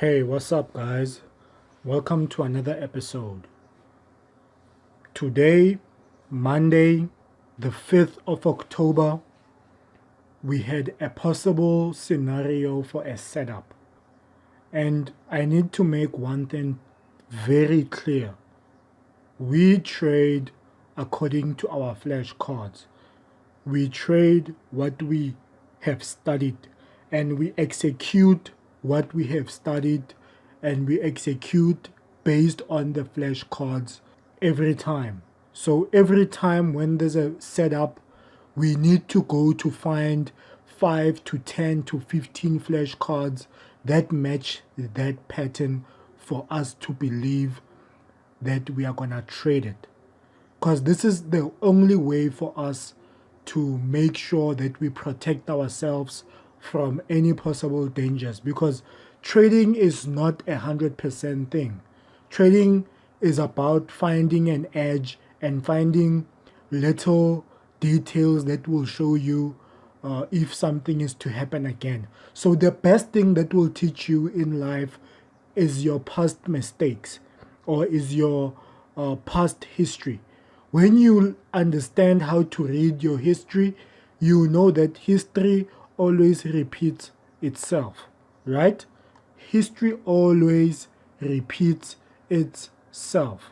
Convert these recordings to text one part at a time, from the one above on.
Hey, what's up, guys? Welcome to another episode. Today, Monday, the 5th of October, we had a possible scenario for a setup. And I need to make one thing very clear. We trade according to our flashcards. We trade what we have studied, and we execute what we have studied, and we execute based on the flashcards every time. So every time when there's a setup, we need to go to find 5 to 10 to 15 flashcards that match that pattern for us to believe that we are gonna trade it. Because this is the only way for us to make sure that we protect ourselves from any possible dangers, because trading is not 100% thing. Trading is about finding an edge and finding little details that will show you if something is to happen again. So the best thing that will teach you in life is your past mistakes, or is your past history. When you understand how to read your history, you know that history always repeats itself, right? History always repeats itself.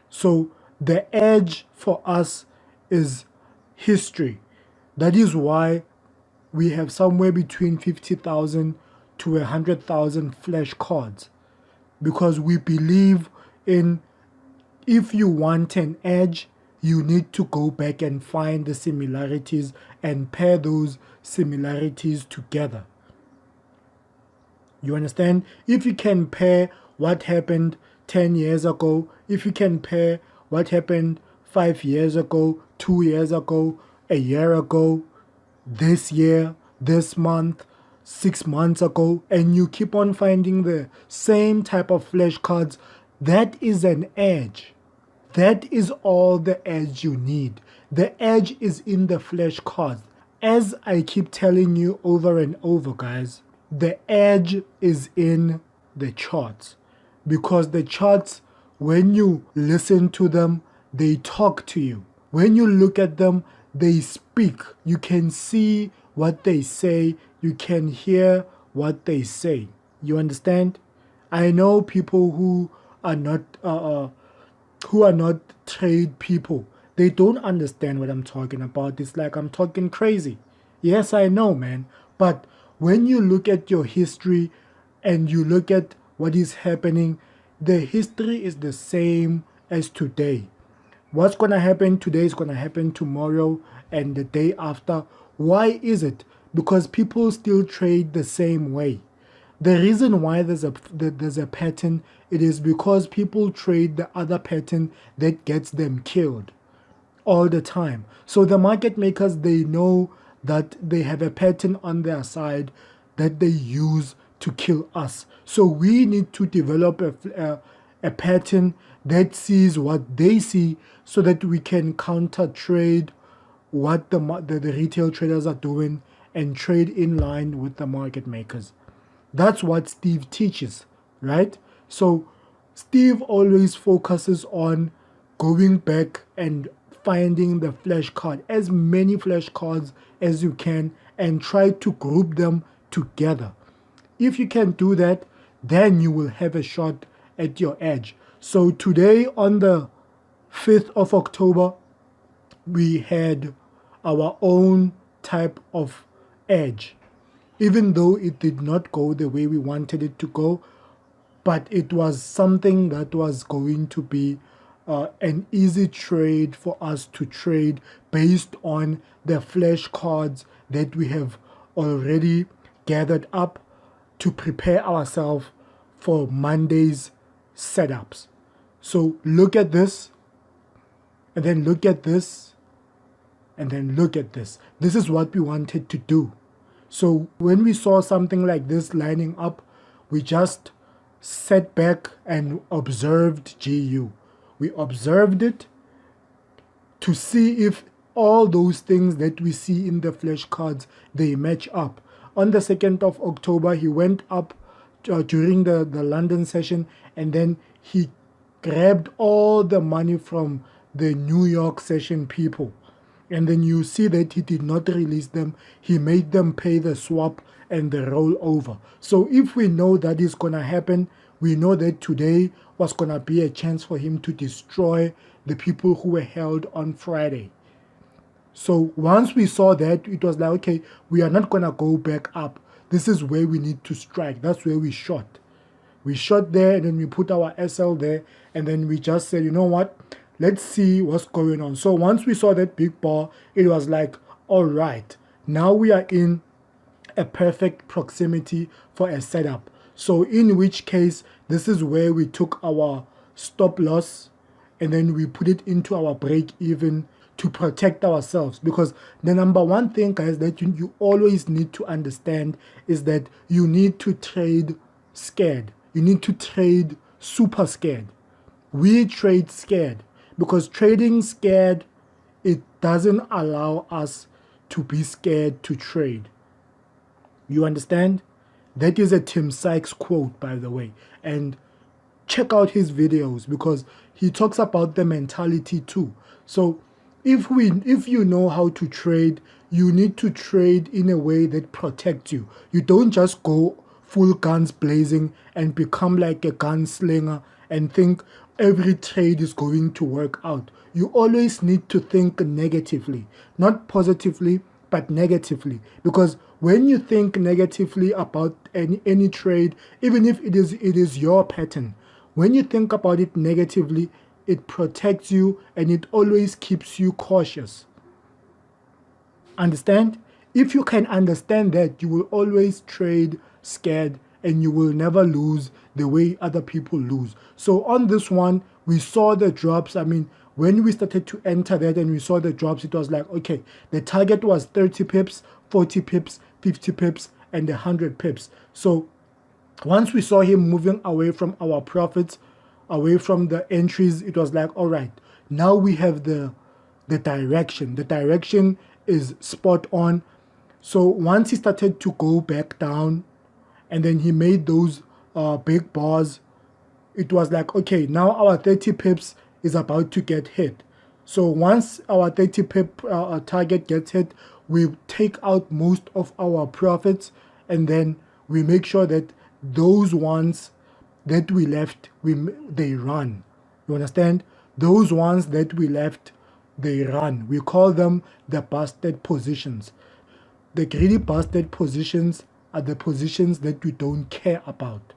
So the edge for us is history. That is why we have somewhere between 50,000 to 100,000 flashcards, because we believe in, if you want an edge, you need to go back and find the similarities and pair those similarities together. You understand? If you can pair what happened 10 years ago, if you can pair what happened 5 years ago, 2 years ago, a year ago, this year, this month, 6 months ago, and you keep on finding the same type of flashcards, that is an edge. That is all the edge you need. The edge is in the flashcards. As I keep telling you over and over, guys, the edge is in the charts. Because the charts, when you listen to them, they talk to you. When you look at them, they speak. You can see what they say. You can hear what they say. You understand? I know people who are not trade people. They don't understand what I'm talking about. It's like I'm talking crazy. Yes, I know, man. But when you look at your history and you look at what is happening, the history is the same as today. What's going to happen today is going to happen tomorrow and the day after. Why is it? Because people still trade the same way. The reason why there's a pattern, it is because people trade the other pattern that gets them killed all the time. So the market makers, they know that they have a pattern on their side that they use to kill us. So we need to develop a pattern that sees what they see, so that we can counter trade what the retail traders are doing and trade in line with the market makers. That's what Steve teaches, right? So Steve always focuses on going back and finding the flashcard, as many flashcards as you can, and try to group them together. If you can do that, then you will have a shot at your edge. So today, on the 5th of October, we had our own type of edge. Even though it did not go the way we wanted it to go, but it was something that was going to be an easy trade for us to trade based on the flashcards that we have already gathered up to prepare ourselves for Monday's setups. So look at this, and then look at this, and then look at this. This is what we wanted to do. So when we saw something like this lining up, we just sat back and observed GU. We observed it to see if all those things that we see in the flashcards, they match up. On the 2nd of October, he went up during the London session, and then he grabbed all the money from the New York session people. And then you see that he did not release them. He made them pay the swap and the rollover. So if we know that is going to happen, we know that today was going to be a chance for him to destroy the people who were held on Friday. So once we saw that, it was like, okay, we are not going to go back up. This is where we need to strike. That's where we shot. We shot there, and then we put our SL there, and then we just said, you know what? Let's see what's going on. So once we saw that big bar, it was like, all right, now we are in a perfect proximity for a setup. So in which case, this is where we took our stop loss and then we put it into our break even to protect ourselves. Because the number one thing, guys, that you always need to understand is that you need to trade scared. You need to trade super scared. We trade scared because trading scared, it doesn't allow us to be scared to trade. You understand? That is a Tim Sykes quote, by the way. And check out his videos because he talks about the mentality too. So if you know how to trade, you need to trade in a way that protects you. You don't just go full guns blazing and become like a gunslinger and think every trade is going to work out. You always need to think negatively, not positively, but negatively. Because when you think negatively about any trade, even if it is your pattern, when you think about it negatively, it protects you and it always keeps you cautious. Understand? If you can understand that, you will always trade scared and you will never lose the way other people lose. So on this one, we saw the drops. I mean, when we started to enter that and we saw the drops, it was like, okay, the target was 30 pips, 40 pips, 50 pips, and 100 pips. So once we saw him moving away from our profits, away from the entries, it was like, all right, now we have the direction. The direction is spot on. So once he started to go back down and then he made those big bars, it was like, okay, now our 30 pips is about to get hit. So once our 30 pip target gets hit, we take out most of our profits and then we make sure that those ones that we left, they run. You understand? Those ones that we left, they run. We call them the busted positions. The greedy busted positions are the positions that we don't care about.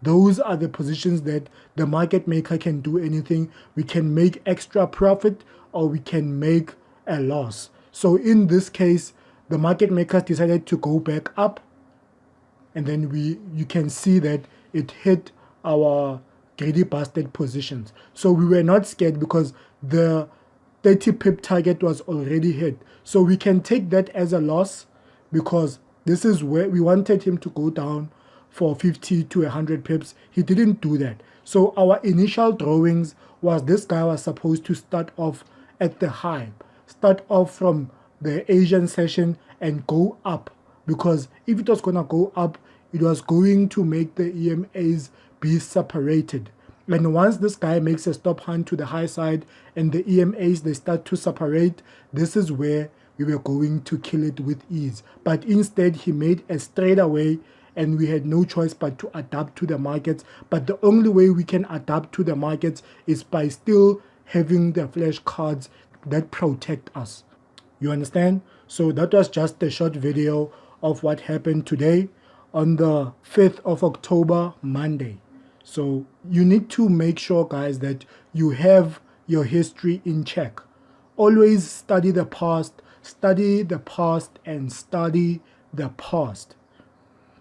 Those are the positions that the market maker can do anything. We can make extra profit or we can make a loss. So in this case, the market makers decided to go back up, and then you can see that it hit our greedy busted positions. So we were not scared because the 30 pip target was already hit. So we can take that as a loss because this is where we wanted him to go down for 50 to 100 pips. He didn't do that. So our initial drawings was this guy was supposed to start off at the high, start off from the Asian session and go up, because if it was going to go up, it was going to make the EMAs be separated. And once this guy makes a stop hunt to the high side and the EMAs, they start to separate, this is where we were going to kill it with ease. But instead, he made a straightaway and we had no choice but to adapt to the markets. But the only way we can adapt to the markets is by still having the flashcards that protect us. You understand? So that was just a short video of what happened today on the 5th of October, Monday. So you need to make sure, guys, that you have your history in check. Always study the past, and study the past.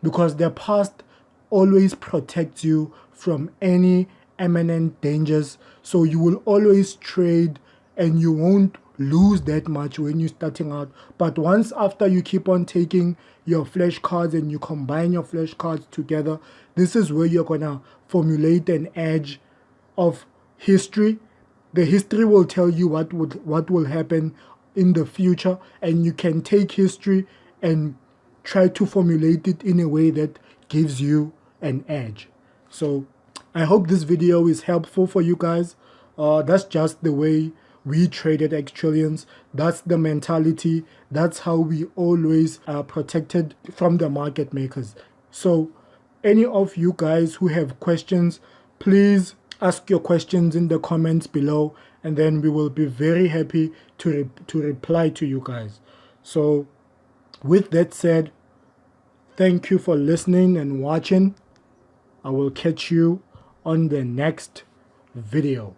Because the past always protects you from any imminent dangers. So you will always trade and you won't lose that much when you're starting out. But once after you keep on taking your flashcards and you combine your flashcards together, this is where you're gonna formulate an edge of history. The history will tell you what will happen in the future, and you can take history and try to formulate it in a way that gives you an edge. So I hope this video is helpful for you guys. That's just the way we traded Xtrillions. That's the mentality. That's how we always are protected from the market makers. So any of you guys who have questions, please ask your questions in the comments below, and then we will be very happy to reply to you guys. So with that said, thank you for listening and watching. I will catch you on the next video.